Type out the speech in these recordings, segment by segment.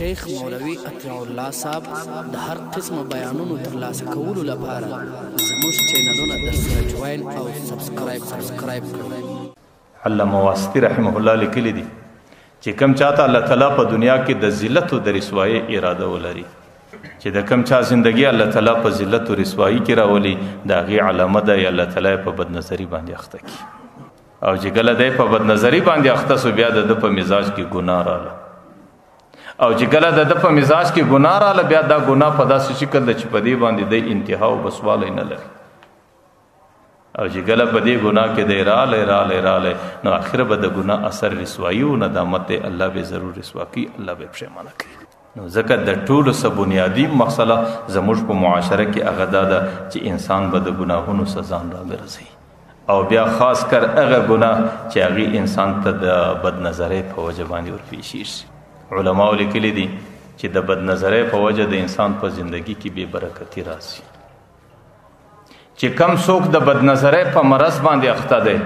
شیخ مولوی اطیع الله صاحب د هر قسم بیانونو ترلاسه کولو لپاره زموږ چینلونه درسره جوین او سبسکرایب کړئ. علامه واسطي رحمه الله لیکلی دي چې کم چاته الله تعالی په دنیا کې د ذلت او د رسوایی اراده ولري، چې د کم چا زندگی الله تعالی په ذلت او رسوایی کې راولي، دا غي علامه ده الله تعالی په بدنظری باندې اخته کی، او چې کله دی په بدنظری باندې اخته سو بیا د په مزاج کې ګناه رااله، او چې کله د په مزاج کې ګناه رااله بیا دا ګناه په داسې شکل ده چې په دې باندې د انتها او بسواله نه لري، او چې کله په دې ګناه کې دی رااله نو اخر به د ګناه اثر رسوایی او ندامت الله به ضرور رسوا کوي، الله به پښیمانه کوي. نو ځکه د ټولو څه بنیادی مسله زموږ په معاشره کې هغه ده چې انسان به د ګناهونو سزا نه ګرځي، او بیا خاص کر هغه ګناه چې هغه انسان ته د بدنظرۍ په وجه باندې ورپېښ شي. علماء لیکلي دي چې د بدنظرۍ په وجه د انسان په زندگی کې بے برکتی راځي، چې کم څوک د بدنظرۍ په مرض باندې اخته دی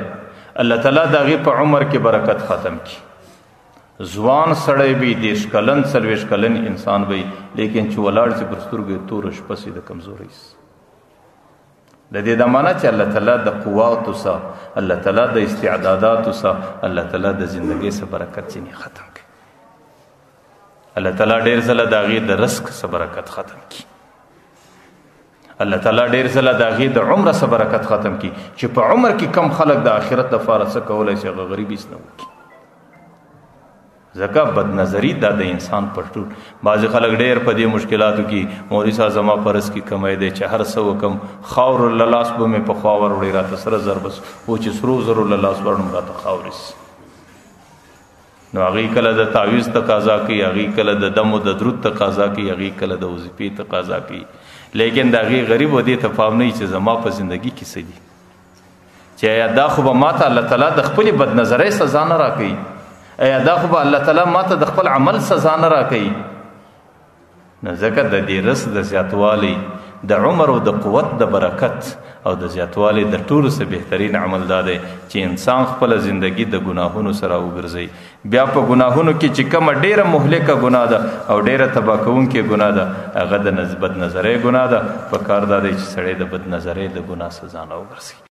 الله تعالی د هغې په عمر کې برکت ختم کی. ځوان سړی وي، 30 کلن 40 کلن انسان وي، لیکن چې ولاړ چې پر سترګو توره شپه سي د کمزورۍ د دې د معنا چې الله تعالی د قواتو سره، الله تعالی د استعداداتو سره، الله تعالی د زندګۍ سره برکت ځینې ختم کړي، الله تعالی ډېر ځله د هغې د رزق سره برکت ختم کړي، الله تعالی ډېر ځله د هغې د عمر سره برکت ختم کړي، چې په عمر کې کم خلک د آخرت لپاره څه کولی شي هغه غریب هېڅ نه وکړي. ځکه بدنظري دا د انسان پر ټول بعضې خلک ډېر په دې مشکلاتو کې مولوي صاحب زما په رزق کې کمی دی چې هر څه وکړم خاور له لاس به مې په خوا وروړي راته سره زر بس و چې سرو زرو له لاس وړم راته خاورې سي. نو هغې کله د تعویض تقاضا کوي، هغې کله د دم و د درود تقاضا کوي، هغې کله د وظیفې تقاضا کوي، لیکن د هغې غریب و دې ته پام نه وي چې زما په زندګي کې څه دي، چې ایا دا خو به ما ته الله تعالی د خپلې بدنظرۍ سزا نه راکوي، ایا دا خو به الله تعالی ما ته د خپل عمل سزا نه راکوي. نو ځکه د دې رزق د زیاتوالي، د عمر او د قوت د برکت او د زیاتوالي د ټولو څه بهترین عمل دا دی چې انسان خپل زندگی د ګناهونو سره وګرځي. بیا په ګناهونو کې چې کومه ډیره مهلکه ګناه ده او ډیره تباه کوونکې ګناه ده هغه د بد نظرۍ ګناه ده، په کار دا دی چې سړی د بد نظرۍ د ګناه سزا نه وګرځي.